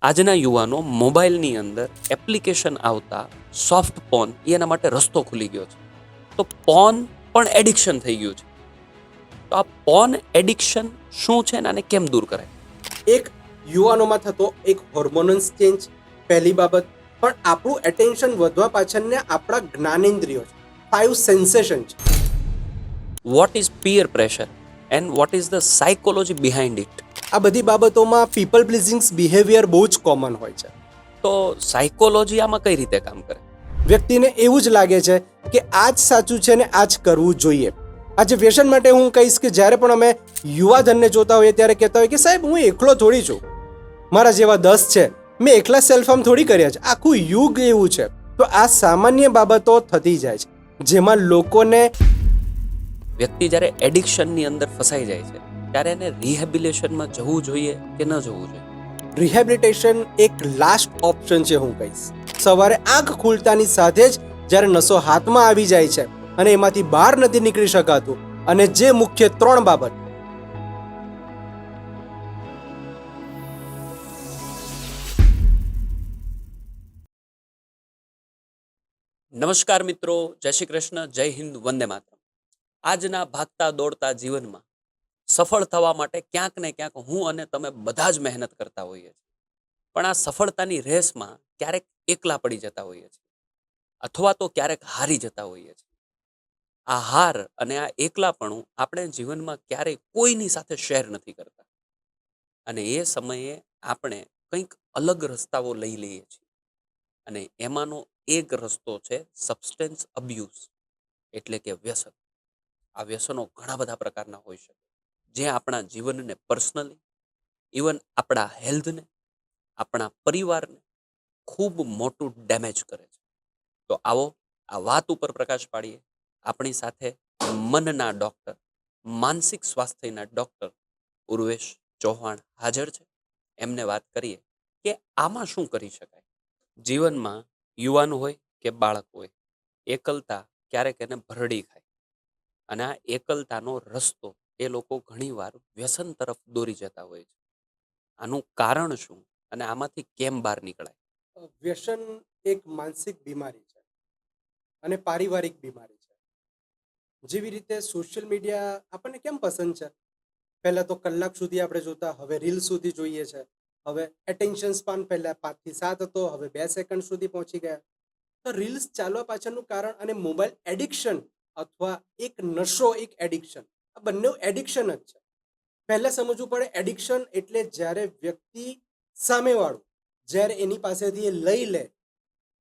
આજના યુવાનો મોબાઈલની અંદર એપ્લિકેશન આવતા સોફ્ટ પોન એના માટે રસ્તો ખુલી ગયો છે. તો પોન પણ એડિક્શન થઈ ગયું છે. તો આ પોન એડિક્શન શું છે ને આને કેમ દૂર કરાય? એક યુવાનોમાં થતો એક હોર્મોનલ્સ ચેન્જ પહેલી બાબત. પણ આપણું એટેન્શન વધવા પાછળને આપણા જ્ઞાનેન્દ્રિયો છે, 5 સેન્સેશન છે. What is peer pressure and what is the psychology behind it? આ બધી બાબતોમાં પીપલ પ્લીઝિંગ બિહેવિયર બહુ જ કોમન હોય છે. તો સાયકોલોજી આમાં કઈ રીતે કામ કરે? વ્યક્તિને એવું જ લાગે છે કે આ જ સાચું છે ને આ જ કરવું જોઈએ. આજે વ્યસન માટે હું કહીશ કે જ્યારે પણ અમે યુવાધનને જોતા હોઈએ ત્યારે કહેતા હોય કે સાહેબ હું એકલો થોડી છું, મારા જેવા 10 છે, મેં એકલા સેલ્ફ હાર્મ થોડી કર્યા છે, આખું યુગ એવું છે. તો આ સામાન્ય બાબતો થતી જાય છે જેમાં લોકોને વ્યક્તિ જ્યારે એડિક્શનની અંદર ફસાઈ જાય છે ત્યારે એને રિહેબિલિટેશનમાં જવું જોઈએ કે ન જવું જોઈએ? રિહેબિલિટેશન એક લાસ્ટ ઓપ્શન છે હું કહીશ. સવારે આંખ ખુલતાની સાથે જ જ્યારે નસો હાથમાં આવી જાય છે અને એમાંથી બહાર નથી નીકળી શકાતું, અને જે મુખ્ય 3 બાબત. નમસ્કાર મિત્રો, જય શ્રી કૃષ્ણ, જય હિન્દ, વંદે માતરમ. આજના ભાગતા દોડતા જીવનમાં સફળ થવા માટે ક્યાંક ને ક્યાંક હું અને તમે બધા જ મહેનત કરતા હોઈએ છીએ. પણ આ સફળતાની રેસમાં ક્યારેક એકલા પડી જતા હોઈએ છીએ, અથવા તો ક્યારેક હારી જતા હોઈએ છીએ. આ હાર અને આ એકલાપણું આપણે જીવનમાં ક્યારેય કોઈની સાથે શેર નથી કરતા, અને એ સમયે આપણે કંઈક અલગ રસ્તાઓ લઈ લઈએ છીએ. અને એમાંનો એક રસ્તો છે સબસ્ટન્સ અબ્યુઝ, એટલે કે વ્યસન. આ વ્યસનો ઘણા બધા પ્રકારના હોઈ શકે, જે આપણા જીવનને પર્સનલી, ઇવન આપણા હેલ્થને, આપણા પરિવારને ખૂબ મોટું ડેમેજ કરે છે. તો આવો આ વાત ઉપર પ્રકાશ પાડીએ. આપણી સાથે મનના ડૉક્ટર, માનસિક સ્વાસ્થ્યના ડૉક્ટર ઉર્વેશ ચૌહાણ હાજર છે. એમને વાત કરીએ કે આમાં શું કરી શકાય. જીવનમાં યુવાન હોય કે બાળક હોય, એકલતા ક્યારેક એને ભરડી ખાય, અને આ એકલતાનો રસ્તો એ લોકો ઘણીવાર વ્યસન તરફ દોરી જતા હોય છે. આનું કારણ શું અને આમાંથી કેમ બહાર નીકળાય? વ્યસન એક માનસિક બીમારી છે અને પારિવારિક બીમારી છે. જેવી રીતે સોશિયલ મીડિયા આપણને કેમ પસંદ છે, પહેલા તો કલાક સુધી આપણે જોતા, હવે રીલ સુધી જોઈએ છે. હવે એટેન્શન સ્પાન પહેલા 5 થી 7 હતો, હવે 2 સેકન્ડ સુધી પહોંચી ગયા. તો રીલ્સ ચાલવા પાછળનું કારણ અને મોબાઈલ એડિક્શન અથવા એક નશો, એક એડિક્શન, આ બંને એડિક્શન જ છે. પહેલા સમજવું પડે, એડિક્શન એટલે જ્યારે વ્યક્તિ સામેવાળું જ્યારે એની પાસેથી એ લઈ લે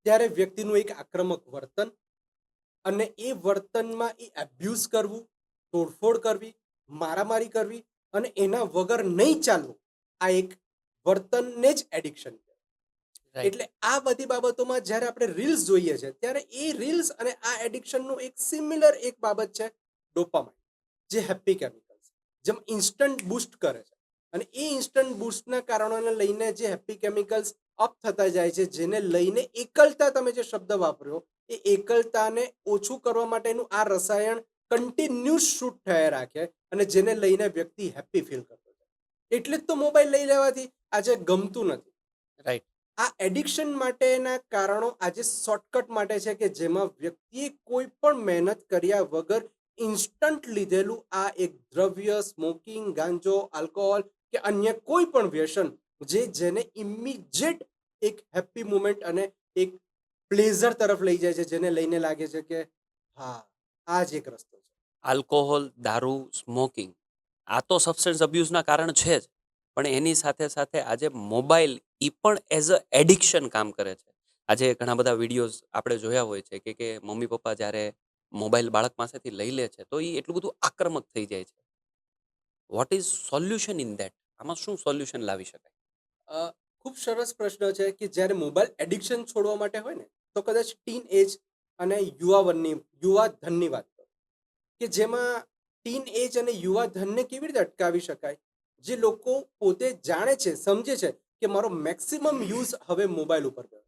ત્યારે વ્યક્તિનું એક આક્રમક વર્તન, અને એ વર્તનમાં એ એબ્યુઝ કરવું, તોડફોડ કરવી, મારામારી કરવી અને એના વગર નહીં ચાલવું, આ એક વર્તનને જ એડિક્શન કહેવાય. રાઈટ. એટલે આ બધી બાબતોમાં જ્યારે આપણે રીલ્સ જોઈએ છે ત્યારે એ રીલ્સ અને આ એડિક્શનનું એક સિમિલર એક બાબત છે, ડોપામાઇન, જે હેપી કેમિકલ્સ જેમ ઇન્સ્ટન્ટ બૂસ્ટ કરે છે. અને એ ઇન્સ્ટન્ટ બૂસ્ટના કારણોને લઈને જે હેપી કેમિકલ્સ અપ થતા જાય છે, જેને લઈને એકલતા, તમે જે શબ્દ વાપર્યો, એ એકલતાને ઓછું કરવા માટેનું આ રસાયણ કન્ટિન્યુઅસ શૂટ થયા રાખે, અને જેને લઈને વ્યક્તિ હેપી ફીલ કરતો જાય. એટલે જ તો મોબાઈલ લઈ લેવાથી આજે ગમતું નથી. રાઈટ. આ એડિક્શન માટેના કારણો આજે શોર્ટકટ માટે છે કે જેમાં વ્યક્તિએ કોઈ પણ મહેનત કર્યા વગર ઇન્સ્ટન્ટ લીધેલું આ એક દ્રવ્ય, સ્મોકિંગ, ગાંજો, આલ્કોહોલ કે અન્ય કોઈ પણ વ્યસન, જેને ઇમિડિયેટ એક હેપી મુમેન્ટ અને એક પ્લેઝર તરફ લઈ જાય છે, જેને લઈને લાગે છે કે હા, આ જ એક રસ્તો છે. આલ્કોહોલ, દારૂ, સ્મોકિંગ, આ તો સબસ્ટન્સ અબ્યુઝના કારણ છે જ, પણ એની સાથે સાથે આજે મોબાઈલ એ પણ એઝ અ એડિક્શન કામ કરે છે. આજે ઘણા બધા વિડીયોઝ આપણે જોયા હોય છે કે મમ્મી પપ્પા જ્યારે મોબાઈલ બાળક પાસેથી લઈ લે છે તો એ એટલું બધું આક્રમક થઈ જાય છે. What is solution in that? આમાં શું સોલ્યુશન લાવી શકાય? અ, ખૂબ સરસ પ્રશ્ન છે કે જ્યારે મોબાઈલ એડિક્શન છોડવા માટે હોય ને, તો કદાચ ટીન એજ અને યુવા ધનની વાત કરો, કે જેમાં ટીન એજ અને યુવા ધનને કેવી રીતે અટકાવી શકાય. જે લોકો પોતે જાણે છે, સમજે છે કે મારો મેક્સિમમ યુઝ હવે મોબાઈલ ઉપર ગયો,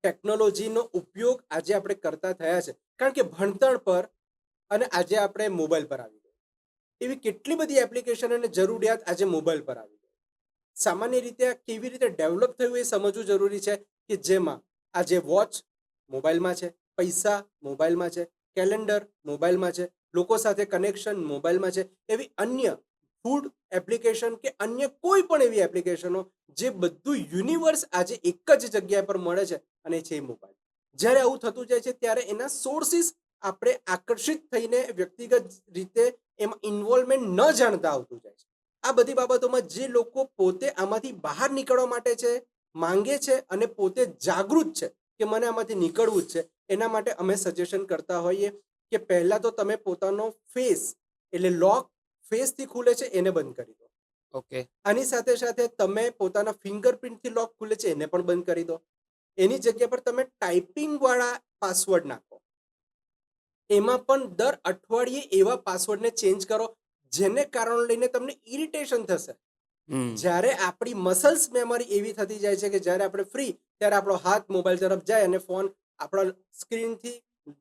ટેકનોલોજીનો ઉપયોગ આજે આપણે કરતા થયા છે, કારણ કે ભણતર પર અને આજે આપણે મોબાઈલ પર આવી ગયું. એવી કેટલી બધી એપ્લિકેશન અને જરૂરિયાત આજે મોબાઈલ પર આવી ગઈ. સામાન્ય રીતે આ કેવી રીતે ડેવલપ થયું એ સમજવું જરૂરી છે, કે જેમાં આ જે વોચ મોબાઈલમાં છે, પૈસા મોબાઈલમાં છે, કેલેન્ડર મોબાઈલમાં છે, લોકો સાથે કનેક્શન મોબાઈલમાં છે, એવી અન્ય ફૂડ એપ્લિકેશન કે અન્ય કોઈ પણ એવી એપ્લિકેશનો, જે બધું યુનિવર્સ આજે એક જ જગ્યા પર મળે છે, અને છે મોબાઈલ. જ્યારે આવું થતું જાય છે ત્યારે એના સોર્સિસ આપણે આકર્ષિત થઈને વ્યક્તિગત રીતે એમાં ઇન્વોલ્વમેન્ટ ન જાણતા આવતું જાય છે. આ બધી બાબતોમાં જે લોકો પોતે આમાંથી બહાર નીકળવા માટે છે, માંગે છે, અને પોતે જાગૃત છે કે મને આમાંથી નીકળવું જ છે, એના માટે અમે સજેશન કરતા હોઈએ કે પહેલા તો તમે પોતાનો ફેસ, એટલે લોક ફેસથી ખુલે છે એને બંધ કરી દો. ઓકે. આની સાથે સાથે તમે પોતાના ફિંગરપ્રિન્ટથી લોક ખુલે છે એને પણ બંધ કરી દો. એની જગ્યા પર તમે ટાઈપિંગ વાળા પાસવર્ડ નાખો. એમાં પણ દર અઠવાડિયે એવા પાસવર્ડને ચેન્જ કરો જેને કારણ લઈને તમને ઇરિટેશન થશે. જ્યારે આપણી મસલ્સ મેમરી એવી થતી જાય છે કે જ્યારે આપણે ફ્રી, ત્યારે આપણો હાથ મોબાઈલ તરફ જાય અને ફોન આપણા સ્ક્રીનથી,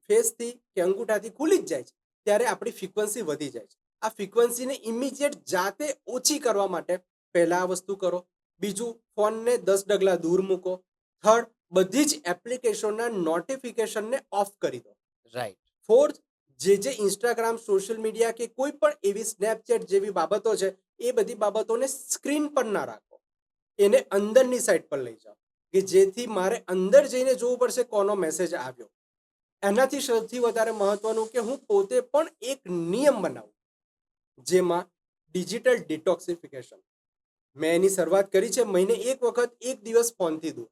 ફેસથી કે અંગૂઠાથી ખુલી જ જાય છે, ત્યારે આપણી ફ્રીક્વન્સી વધી જાય છે. આ ફ્રીક્વન્સીને ઇમિડિયેટ જાતે ઓછી કરવા માટે પહેલા આ વસ્તુ કરો. બીજું, ફોનને 10 ડગલા દૂર મૂકો. થર્ડ, બધી જ એપ્લિકેશનના નોટિફિકેશનને ઓફ કરી દો. રાઈટ. ફોર્થ, જે ઇન્સ્ટાગ્રામ, સોશિયલ મીડિયા કે કોઈ પણ એવી સ્નેપચેટ જેવી બાબતો છે, એ બધી બાબતોને સ્ક્રીન પર ના રાખો. એને અંદરની સાઈડ પર લઈ જાઓ, કે જેથી મારે અંદર જઈને જોવું પડશે કોનો મેસેજ આવ્યો. એનાથી સૌથી વધારે મહત્વનું કે હું પોતે પણ એક નિયમ બનાવું, જેમાં ડિજિટલ ડિટોક્સિફિકેશન. મેં એની શરૂઆત કરી છે. મહિને એક વખત એક દિવસ ફોનથી દૂર,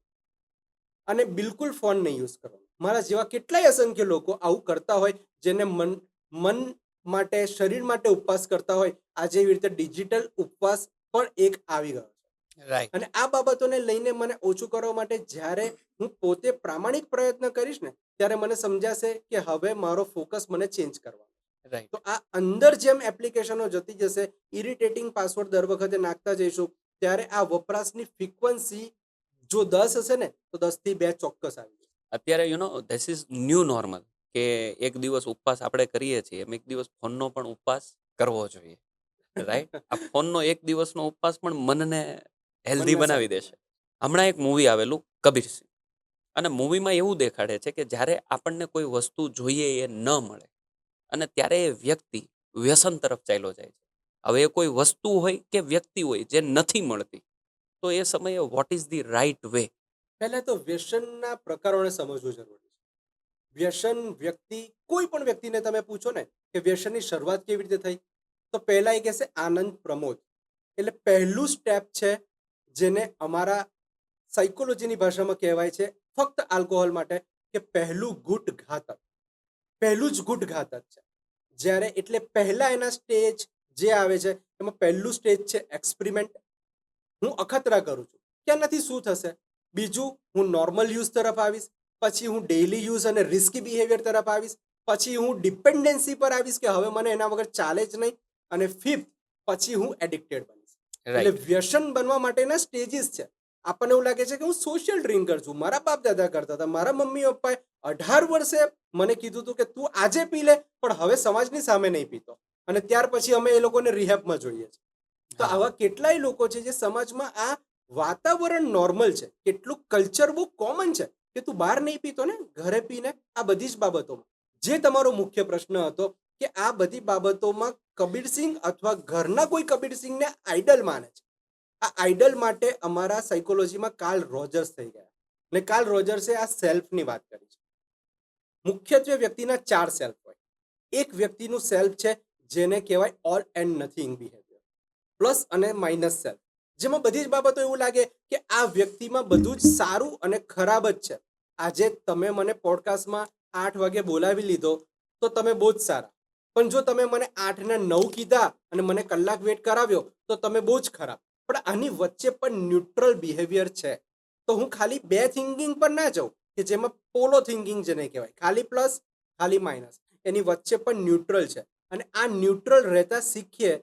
અને બિલકુલ ફોન નહીં યુઝ કરવાનો. મારા જેવા કેટલાય અસંખ્ય લોકો આવું કરતા હોય, જેને મન માટે, શરીર માટે ઉપવાસ કરતા હોય. આજે એવી રીતે ડિજિટલ ઉપવાસ પણ એક આવી ગયો છે. રાઈટ. અને આ બાબતોને લઈને મને ઓછું કરવા માટે જ્યારે હું પોતે પ્રામાણિક પ્રયત્ન કરીશ ને, ત્યારે મને સમજાશે કે હવે મારો ફોકસ મને ચેન્જ કરવાનો. રાઈટ. તો આ અંદર જેમ એપ્લિકેશનો જતી જશે, ઇરિટેટિંગ પાસવર્ડ દર વખતે નાખતા જઈશું, ત્યારે આ વપરાશની ફ્રીક્વન્સી જો 10 હશે ને, તો 10 થી 2 ચોક્કસ આવી જશે. અત્યારે ધીસ ઇઝ ન્યૂ નોર્મલ, કે એક દિવસ ઉપવાસ આપણે કરીએ છીએ, એમ એક દિવસ ફોનનો પણ ઉપવાસ કરવો જોઈએ. રાઈટ. આ ફોનનો એક દિવસનો ઉપવાસ પણ મનને હેલ્ધી મનને બનાવી શાંતિ દેશે. હમણાં એક મૂવી આવેલું કબીર સિંહ, અને મૂવીમાં એવું દેખાડે છે કે જ્યારે આપણને કોઈ વસ્તુ જોઈએ એ ન મળે, અને ત્યારે એ વ્યક્તિ વ્યસન તરફ ચાલ્યો જાય છે. હવે એ કોઈ વસ્તુ હોય કે વ્યક્તિ હોય જે નથી મળતી, તો એ સમયે what is the right way? પહેલા તો વ્યસનના પ્રકારોને સમજવું જરૂરી છે. વ્યસન વ્યક્તિ, કોઈ પણ વ્યક્તિને તમે પૂછો ને કે વ્યસનની શરૂઆત કેવી રીતે થઈ, તો પહેલા એ કહેશે આનંદ પ્રમોદ. એટલે પહેલું સ્ટેપ છે, જેને અમારા સાયકોલોજીની ભાષામાં કહેવાય છે ફક્ત આલ્કોહોલ માટે, કે પહેલું ગુટ ઘાતક. પહેલું જ ગુટ ઘાતક છે. જ્યારે એટલે પહેલા એના સ્ટેજ જે આવે છે, એમાં પહેલું સ્ટેજ છે એક્સપેરિમેન્ટ. હું અખતરા કરું છું કે આનાથી શું થશે. બીજું, હું નોર્મલ યુઝ તરફ આવીશ. પછી હું ડેઇલી યુઝ અને રિસ્કી બિહેવિયર તરફ આવીશ. પછી હું ડિપેન્ડન્સી પર આવીશ કે હવે મને એના વગર ચાલે જ નહીં. અને ફિફ્થ, પછી હું એડિક્ટેડ બનીશ. એટલે રાઈટ. વ્યસન બનવા માટેના સ્ટેજીસ છે. આપણને એવું લાગે છે કે હું સોશિયલ ડ્રિંકર છું, મારા બાપ દાદા કરતા હતા, મારા મમ્મી પપ્પાએ 18 વર્ષે મને કીધું હતું કે તું આજે પી લે, પણ હવે સમાજની સામે નહીં પીતો. અને ત્યાર પછી અમે એ લોકોને રિહેબમાં જોઈએ છીએ. તો હા. આવા કેટલાય લોકો છે જે સમાજમાં આ વાતાવરણ નોર્મલ છે, કેટલું કલ્ચર બહુ કોમન છે કે તું બહાર નહીં પીતો ને, ઘરે પીને. આ બધી જ બાબતોમાં જે તમારો મુખ્ય પ્રશ્ન હતો કે આ બધી બાબતોમાં કબીરસિંહ અથવા ઘરના કોઈ કબીરસિંહને આઈડલ માને છે. આ આઈડલ માટે અમારા સાયકોલોજીમાં કાર્લ રોજર્સ થઈ ગયા. અને કાર્લ રોજર્સે આ સેલ્ફની વાત કરી છે. મુખ્યત્વે વ્યક્તિના 4 સેલ્ફ હોય. એક વ્યક્તિનું સેલ્ફ છે જેને કહેવાય all and nothing behaviour, plus અને માઇનસ સેલ્ફ, જેમાં બધી જ બાબતો એવું લાગે કે આ વ્યક્તિમાં બધું જ સારું અને ખરાબ જ છે. આજે તમે મને પોડકાસ્ટમાં 8 વાગે બોલાવી લીધો, તો તમે બહુ જ સારા. પણ જો તમે મને 8 ને 9 કીધા અને મને કલાક વેટ કરાવ્યો, તો તમે બહુ જ ખરાબ. પણ આની વચ્ચે પણ ન્યુટ્રલ બિહેવિયર છે. તો હું ખાલી 2 થિંકિંગ પર ના જાઉં, કે જેમાં પોલો થિંકિંગ જેને કહેવાય, ખાલી પ્લસ ખાલી માઇનસ. એની વચ્ચે પણ ન્યુટ્રલ છે. અને આ ન્યુટ્રલ રહેતા શીખીએ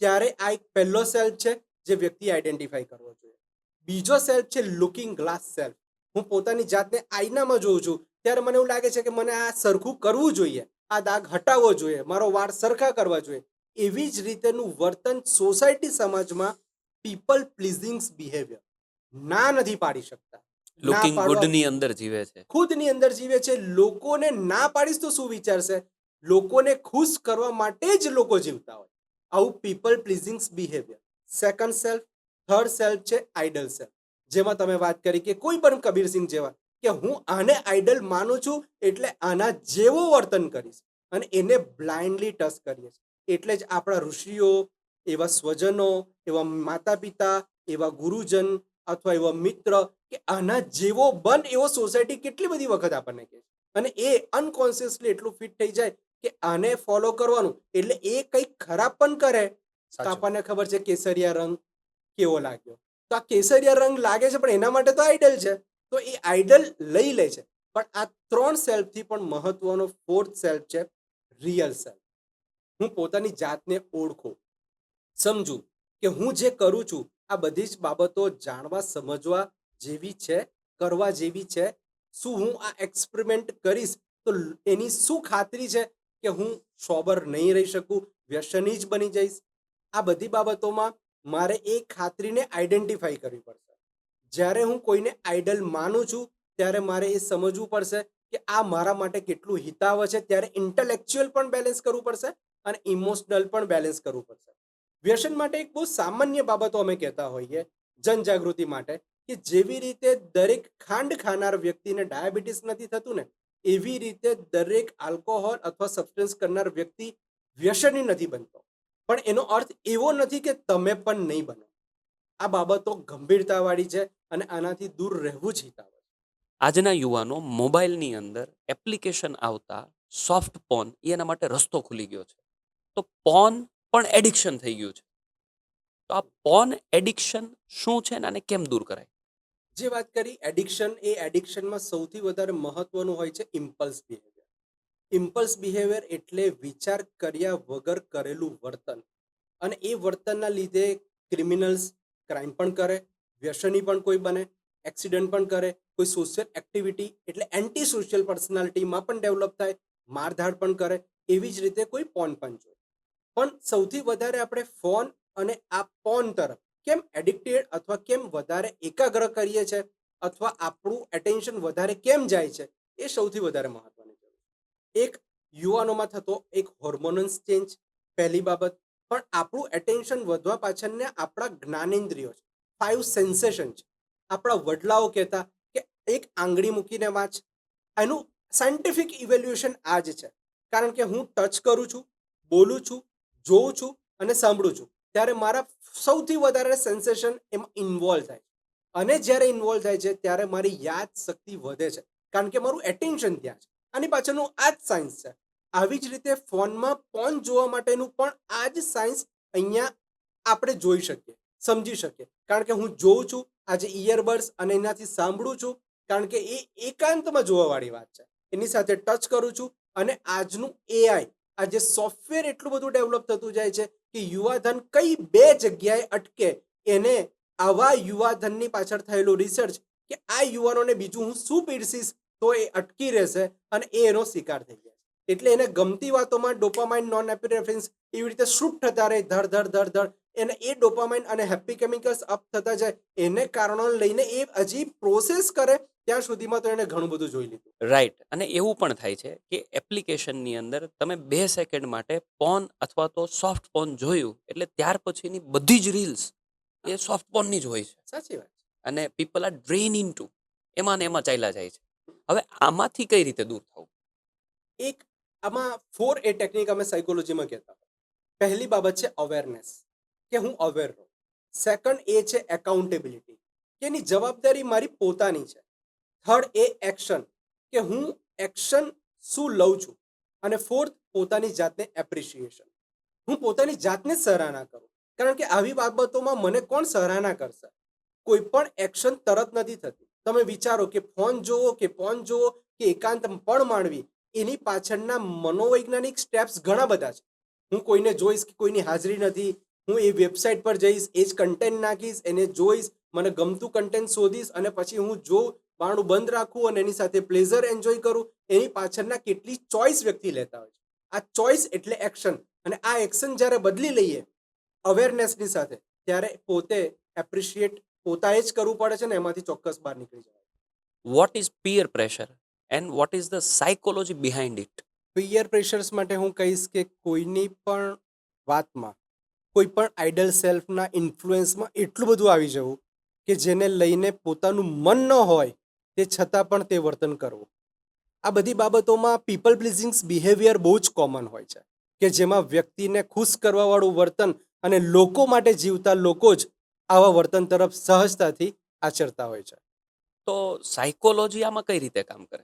ત્યારે આ એક પહેલો સેલ્ફ છે જે વ્યક્તિ આઈડેન્ટિફાઈ કરવો જોઈએ. બીજો સેલ્ફ છે લુકિંગ ગ્લાસ સેલ્ફ. હું પોતાની જાતને આઈનામાં જોઉં છું ત્યારે મને એવું લાગે છે કે મને આ સરખું કરવું જોઈએ, આ દાગ હટાવવો જોઈએ, મારો વાળ સરખા કરવા જોઈએ. એવી જ રીતેનું વર્તન સોસાયટી સમાજમાં પીપલ પ્લીઝિંગ બિહેવિયર. ના નથી પાડી શકતા. ના લુકિંગ પાડવા ગુડની અંદર જીવે છે. ખુદની અંદર જીવે છે. લોકોને ના પાડીશ તો શું વિચારશે? લોકોને ખુશ કરવા માટે જ લોકો જીવતા હોય. આવું people pleasing behaviour. Second self. Third self છે આઈડલ સેલ્ફ. જેમાં તમે વાત કરી કે કોઈ પણ કબીરસિંહ જેવા કે હું આને આઈડલ માનું છું એટલે આના જેવો વર્તન કરીશ અને એને બ્લાઇન્ડલી ટચ કરીએ છીએ. એટલે જ આપણા ઋષિઓ, એવા સ્વજનો, એવા માતા પિતા, એવા ગુરુજન અથવા એવા મિત્ર કે આના જેવો બન એવો સોસાયટી કેટલી બધી વખત આપણને કહે છે. અને એ અનકોન્શિયસલી એટલું ફિટ થઈ જાય કે આને ફોલો કરવાનું એટલે એ કંઈક ખરાબ પણ કરે તો સાચું. આપણને ખબર છે કેસરિયા રંગ કેવો લાગ્યો. તો આ કેસરિયા રંગ લાગે છે પણ એના માટે તો આઈડલ છે. તો એ આઈડલ લઈ લે છે. પણ આ 3 સેલ્ફથી પણ મહત્વનો ફોર્થ સેલ્ફ છે રિયલ સેલ્ફ. હું પોતાની જાતને ઓળખું, સમજું કે હું જે કરું છું આ બધી જ બાબતો જાણવા સમજવા જેવી છે, કરવા જેવી છે. શું હું આ એક્સપેરિમેન્ટ કરીશ તો એની શું ખાતરી છે કે હું સોબર નહીં રહી શકું, વ્યસની જ બની જઈશ? આ બધી બાબતોમાં મારે એ ખાતરીને આઈડેન્ટિફાઈ કરવી પડશે. જ્યારે હું કોઈને આઈડલ માનું છું ત્યારે મારે એ સમજવું પડશે કે આ મારા માટે કેટલું હિતાવ છે. ત્યારે ઇન્ટેલેક્ચ્યુઅલ પણ બેલેન્સ કરવું પડશે અને ઇમોશનલ પણ બેલેન્સ કરવું પડશે. વ્યસન માટે એક બહુ સામાન્ય બાબતો અમે કહેતા હોઈએ જનજાગૃતિ માટે કે જેવી રીતે દરેક ખાંડ ખાનાર વ્યક્તિને ડાયાબિટીસ નથી થતું ને, એવી રીતે દરેક આલ્કોહોલ અથવા સબસ્ટન્સ કરનાર વ્યક્તિ વ્યસની નથી બનતો. પણ એનો અર્થ એવો નથી કે તમે પણ નહીં બનો. આ બાબતો ગંભીરતાવાળી છે અને આનાથી દૂર રહેવું જ હિતાવ છે. આજના યુવાનો મોબાઈલની અંદર એપ્લિકેશન આવતા સોફ્ટ પોન એના માટે રસ્તો ખુલી ગયો છે. તો પોન પણ એડિક્શન થઈ ગયું છે. તો આ પોન એડિક્શન શું છે ને આને કેમ દૂર કરાય? જે વાત કરી એડિક્શન, એ એડિક્શનમાં સૌથી વધારે મહત્વનું હોય છે ઇમ્પલ્સ બિહેવિયર. ઇમ્પલ્સ બિહેવિયર એટલે વિચાર કર્યા વગર કરેલું વર્તન. અને એ વર્તનના લીધે ક્રિમિનલ્સ ક્રાઇમ પણ કરે, વ્યસની પણ કોઈ બને, એક્સિડન્ટ પણ કરે, કોઈ સોશિયલ એક્ટિવિટી એટલે એન્ટી સોશિયલ પર્સનાલિટીમાં પણ ડેવલપ થાય, મારધાડ પણ કરે. એવી જ રીતે કોઈ પોન પણ જોઈએ. પણ સૌથી વધારે આપણે ફોન અને આ પોન તરફ કેમ એડિક્ટેડ અથવા કેમ વધારે એકાગ્ર કરીએ છીએ અથવા આપણું એટેન્શન વધારે કેમ જાય છે એ સૌથી વધારે મહત્વની જરૂર છે. એક યુવાનોમાં થતો એક હોર્મોનલ્સ ચેન્જ પહેલી બાબત. પણ આપણું એટેન્શન વધવા પાછળને આપણા જ્ઞાનેન્દ્રિયો છે, 5 સેન્સેશન છે. આપણા વડલાઓ કહેતા કે એક આંગળી મૂકીને વાંચ. એનું સાયન્ટિફિક ઇવેલ્યુએશન આ જ છે. કારણ કે હું ટચ કરું છું, બોલું છું, જોઉં છું અને સાંભળું છું ત્યારે મારા સૌથી વધારે સેન્સેશન એમાં ઇન્વોલ્વ થાય છે. અને જ્યારે ઇન્વોલ્વ થાય છે ત્યારે મારી યાદ શક્તિ વધે છે કારણ કે મારું એટેન્શન ત્યાં છે. આની પાછળનું આ જ સાયન્સ છે. આવી જ રીતે ફોનમાં પોન જોવા માટેનું પણ આ જ સાયન્સ અહીંયા આપણે જોઈ શકીએ, સમજી શકીએ. કારણ કે હું જોઉં છું આજે ઇયરબડ્સ અને એનાથી સાંભળું છું કારણ કે એ એકાંતમાં જોવાવાળી વાત છે. એની સાથે ટચ કરું છું અને આજનું એઆઈ, આ જે સોફ્ટવેર એટલું બધું ડેવલપ થતું જાય છે કે યુવાધન કઈ 2 જગ્યાએ અટકે એને આવા યુવાધનની પાછળ થયેલું રિસર્ચ કે આ યુવાનોને બીજું હું શું પીરસીશ તો એ અટકી રહેશે અને એ એનો શિકાર થઈ જાય. એટલે એને ગમતી વાતોમાં ડોપામાઇન, નોન એપિનેફ્રિન્સ એવી રીતે શૂટ થતા રહે ધડ ધડ ધડ ધડ. એને એ ડોપામાઇન અને હેપી કેમિકલ્સ અપ થતા જાય. એને કારણો લઈને એ હજી પ્રોસેસ કરે ત્યાં સુધીમાં તો એને ઘણું બધું જોઈ લીધું. રાઈટ. અને એવું પણ થાય છે કે એપ્લિકેશનની અંદર તમે 2 સેકન્ડ માટે પોન અથવા તો સોફ્ટ પોન જોયું એટલે ત્યાર પછીની બધી જ રીલ્સ એ સોફ્ટ પોનની જ હોય છે. સાચી વાત છે. અને પીપલ આર ડ્રેન ઇનટુ એમાં ને એમાં ચાલ્યા જાય છે. હવે આમાંથી કઈ રીતે દૂર થવું? એક આમાં 4A ટેકનિક અમે સાયકોલોજીમાં કહેતા હોય. પહેલી બાબત છે અવેરનેસ, કે હું અવેર રહું. સેકન્ડ એ છે એકાઉન્ટેબિલિટી, કે એની જવાબદારી મારી પોતાની છે. થર્ડ એ એક્શન, કે હું એક્શન શું લઉં છું. અને ફોર્થ પોતાની જાતને એપ્રિશિએશન, હું પોતાની જાતને સરાહના કરું. કારણ કે આવી બાબતોમાં મને કોણ સરાહના કરશે? કોઈ પણ એક્શન તરત નથી થતી. તમે વિચારો કે ફોન જોવો કે પોન જોવો કે એકાંત પણ માણવી, એની પાછળના મનોવૈજ્ઞાનિક સ્ટેપ્સ ઘણા બધા છે. હું કોઈને જોઈશ કે કોઈની હાજરી નથી, હું એ વેબસાઇટ પર જઈશ, એ જ કન્ટેન્ટ નાખીશ, એને જોઈશ, મને ગમતું કન્ટેન્ટ શોધીશ અને પછી હું જોઉં, બારણું બંધ રાખું અને એની સાથે પ્લેઝર એન્જોય કરું. એની પાછળના કેટલી ચોઇસ વ્યક્તિ લેતા હોય છે. આ ચોઇસ એટલે એક્શન. અને આ એક્શન જ્યારે બદલી લઈએ અવેરનેસની સાથે ત્યારે પોતે એપ્રિશિએટ પોતાએ જ કરવું પડે છે ને એમાંથી ચોક્કસ બહાર નીકળી જવાય. વોટ ઇઝ પિયર pressure and what is the psychology behind it? પિયર પ્રેશર્સ માટે હું કહીશ કે કોઈની પણ વાતમાં, કોઈ પણ આઈડલ સેલ્ફના ઇન્ફ્લુઅન્સમાં એટલું બધું આવી જવું કે જેને લઈને પોતાનું મન ન હોય તે છતાં પણ તે વર્તન કરવું. આ બધી બાબતોમાં પીપલ પ્લીઝિંગ બિહેવિયર બહુ જ કોમન હોય છે કે જેમાં વ્યક્તિને ખુશ કરવાવાળું વર્તન અને લોકો માટે જીવતા લોકો જ આવા વર્તન તરફ સહજતાથી આચરતા હોય છે. તો સાયકોલોજી આમાં કઈ રીતે કામ કરે?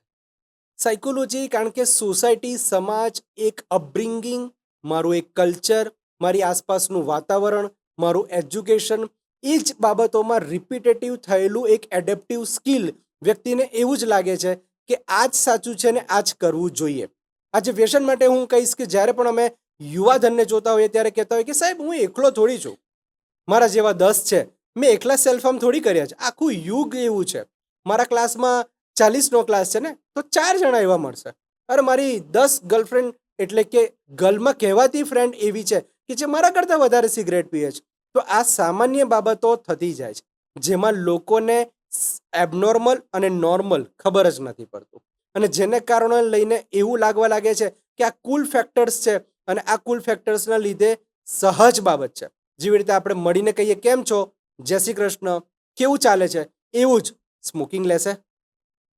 સાયકોલોજી, કારણ કે સોસાયટી, સમાજ, એક અપબ્રિંગિંગ, મારું એક કલ્ચર, મારી આસપાસનું વાતાવરણ, મારું એજ્યુકેશન, એ જ બાબતોમાં રિપીટેટિવ થયેલું એક એડેપ્ટિવ સ્કિલ વ્યક્તિને એવું જ લાગે છે કે આ જ સાચું છે ને આ જ કરવું જોઈએ. આજે વ્યસન માટે હું કહીશ કે જ્યારે પણ અમે યુવાધનને જોતા હોઈએ ત્યારે કહેતા હોય કે સાહેબ હું એકલો થોડી છું, મારા જેવા 10 છે, મેં એકલા સેલ્ફ હાર્મ થોડી કર્યા છે, આખું યુગ એવું છે, મારા ક્લાસમાં 40નો ક્લાસ છે ને તો 4 જણા એવા મળશે, અરે મારી 10 ગર્લફ્રેન્ડ એટલે કે ગર્લમાં કહેવાતી ફ્રેન્ડ એવી છે કે જે મારા કરતાં વધારે સિગરેટ પીએ છે. તો આ સામાન્ય બાબતો થતી જાય છે જેમાં લોકોને એબનોર્મલ અને નોર્મલ ખબર જ નથી પડતું અને જેને કારણે લઈને એવું લાગવા લાગે છે કે આ કુલ ફેક્ટર્સ છે અને આ કુલ ફેક્ટર્સના લીધે સહજ બાબત છે. જેવી રીતે આપણે મળીને કહીએ કેમ છો, જય શ્રી કૃષ્ણ, કેવું ચાલે છે, એવું જ સ્મોકિંગ લેશે,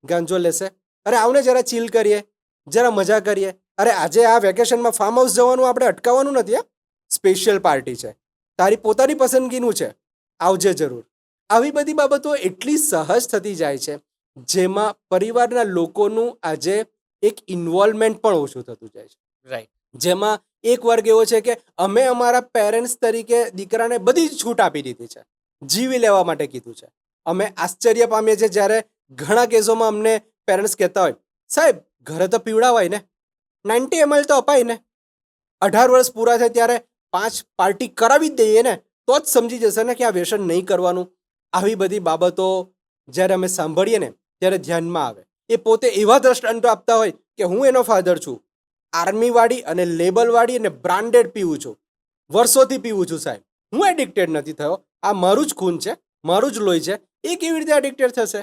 ગાંજો લેશે, અરે આવને જરા ચીલ કરીએ, જરા મજા કરીએ, અરે આજે આ વેકેશનમાં ફાર્મ હાઉસ જવાનું આપણે અટકાવવાનું નથી, હા સ્પેશિયલ પાર્ટી છે, તારી પોતાની પસંદગીનું છે, આવજે જરૂર. આવી બધી બાબતો એટલી સહજ થતી જાય છે જેમાં પરિવારના લોકોનું આજે એક ઇન્વોલ્વમેન્ટ પણ ઓછું થતું જાય છે. રાઈટ. જેમાં એક વર્ગ એવો છે કે અમે અમારા પેરેન્ટ્સ તરીકે દીકરાને બધી જ છૂટ આપી દીધી છે, જીવી લેવા માટે કીધું છે. અમે આશ્ચર્ય પામીએ છીએ જ્યારે ઘણા કેસોમાં અમને પેરેન્ટ્સ કહેતા હોય સાહેબ ઘરે તો પીવડાવાય ને, 90 ml તો અપાય ને, 18 વર્ષ પૂરા થાય ત્યારે 5 પાર્ટી કરાવી જ દઈએ ને તો જ સમજી જશે ને કે આ વ્યસન નહીં કરવાનું. આવી બધી બાબતો જ્યારે અમે સાંભળીએ ને ત્યારે ધ્યાનમાં આવે. એ પોતે એવા દ્રષ્ટાંતો આપતા હોય કે હું એનો ફાધર છું, આર્મીવાળી અને લેબલવાળી અને બ્રાન્ડેડ પીવું છું, વર્ષોથી પીવું છું સાહેબ, હું એડિક્ટેડ નથી થયો, આ મારું જ ખૂન છે, મારું જ લોહી છે, એ કેવી રીતે એડિક્ટેડ થશે?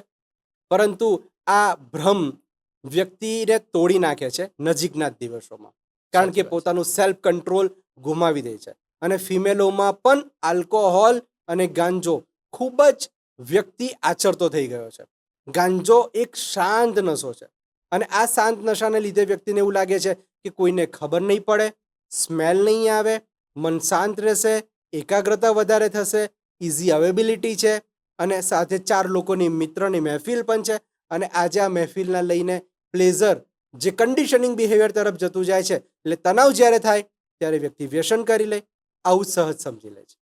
પરંતુ આ ભ્રમ વ્યક્તિને તોડી નાખે છે નજીકના જ દિવસોમાં, કારણ કે પોતાનું સેલ્ફ કંટ્રોલ ગુમાવી દે છે. અને ફિમેલોમાં પણ આલ્કોહોલ અને ગાંજો ખૂબ જ વ્યક્તિ આચરતો થઈ ગયો છે. ગાંજો એક શાંત નશો છે અને આ શાંત નશાને લીધે વ્યક્તિને એવું લાગે છે કે કોઈને ખબર નહીં પડે, સ્મેલ નહીં આવે, મન શાંત રહેશે, એકાગ્રતા વધારે થશે, ઇઝી અવેબિલિટી છે અને સાથે 4 લોકોની મિત્રની મહેફિલ પણ છે. અને આજે આ મહેફિલના લઈને પ્લેઝર જે કન્ડિશનિંગ બિહેવિયર તરફ જતું જાય છે, એટલે તણાવ જ્યારે થાય ત્યારે વ્યક્તિ વ્યસન કરી લે, આવું સહજ સમજી લે છે.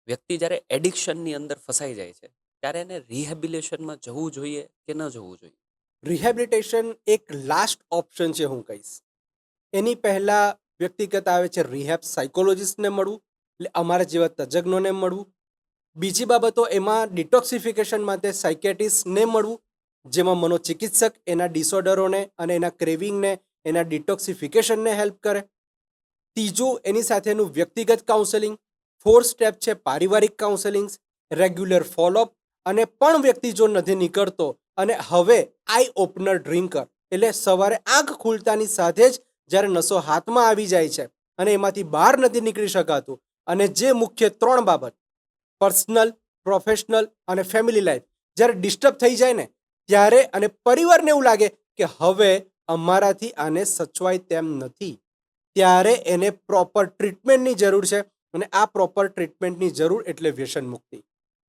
વ્યક્તિ જ્યારે એડિક્શનની અંદર ફસાઈ જાય છે ત્યારે એને રિહેબિલિટેશનમાં જવું જોઈએ કે ન જવું જોઈએ? રિહેબિલિટેશન એક લાસ્ટ ઓપ્શન છે હું કહીશ. એની પહેલાં વ્યક્તિગત આવે છે રિહેબ સાયકોલોજિસ્ટને મળવું, એટલે અમારા જેવા તજજ્ઞોને મળવું. બીજી બાબતો એમાં ડિટોક્સિફિકેશન માટે સાયકેટિસ્ટને મળવું, જેમાં મનોચિકિત્સક એના ડિસઓર્ડરોને અને એના ક્રેવિંગને, એના ડિટોક્સિફિકેશનને હેલ્પ કરે. ત્રીજું એની સાથેનું વ્યક્તિગત કાઉન્સેલિંગ. 4 સ્ટેપ છે પારિવારિક કાઉન્સેલિંગ, રેગ્યુલર ફોલોઅપ. અને પણ વ્યક્તિ જો નથી નીકળતો અને હવે આઈ ઓપનર ડ્રિંકર, એટલે સવારે આંખ ખુલતાની સાથે જ જ્યારે નશો હાથમાં આવી જાય છે અને એમાંથી બહાર નથી નીકળી શકાતું, અને જે મુખ્ય 3 બાબત પર્સનલ, પ્રોફેશનલ અને ફેમિલી લાઈફ જ્યારે ડિસ્ટર્બ થઈ જાય ને ત્યારે, અને પરિવારને એવું લાગે કે હવે અમારાથી આને સચવાય તેમ નથી, ત્યારે એને પ્રોપર ટ્રીટમેન્ટની જરૂર છે. અને આ પ્રોપર ટ્રીટમેન્ટની જરૂર એટલે વ્યસન મુક્તિ.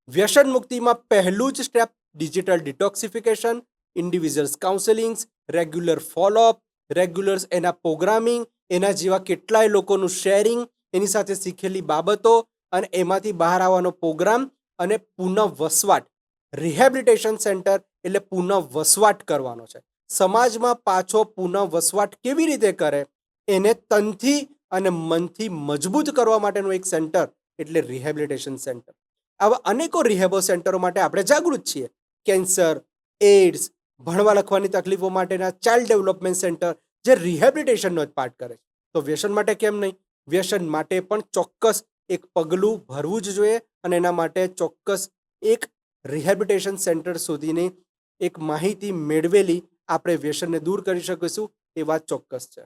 વ્યસન મુક્તિમાં પહેલું જ step digital detoxification, individuals counsellings, regular followup, regulars એના પ્રોગ્રામિંગ, એના જેવા કેટલાય લોકોનું શેરિંગ, એની સાથે શીખેલી બાબતો અને એમાંથી બહાર આવવાનો પ્રોગ્રામ અને પુનઃ વસવાટ. રિહેબિલિટેશન સેન્ટર એટલે પુનઃ વસવાટ કરવાનો છે. સમાજમાં પાછો પુનઃ વસવાટ કેવી રીતે કરે એને તનથી અને મનથી મજબૂત કરવા માટેનું એક સેન્ટર એટલે રિહેબિલિટેશન સેન્ટર. આવા અનેકો રિહેબો સેન્ટરો માટે આપણે જાગૃત છીએ. કેન્સર, એઇડ્સ, ભણવા લખવાની તકલીફો માટેના ચાઇલ્ડ ડેવલપમેન્ટ સેન્ટર જે રિહેબિલિટેશનનો જ પાર્ટ કરે છે. તો વ્યસન માટે કેમ નહીં, વ્યસન માટે પણ ચોક્કસ એક પગલું ભરવું જ જોઈએ અને એના માટે ચોક્કસ એક રિહેબિલિટેશન સેન્ટર સુધીની એક માહિતી મેળવેલી આપણે વ્યસનને દૂર કરી શકીશું એ વાત ચોક્કસ છે.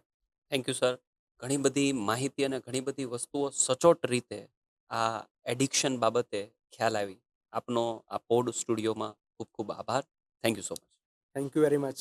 Thank you sir. ઘણી બધી માહિતી અને ઘણી બધી વસ્તુઓ સચોટ રીતે આ એડિક્શન બાબતે ખ્યાલ આવી. આપનો આ પોડ સ્ટુડિયોમાં ખૂબ ખૂબ આભાર. Thank you so much. Thank you very much.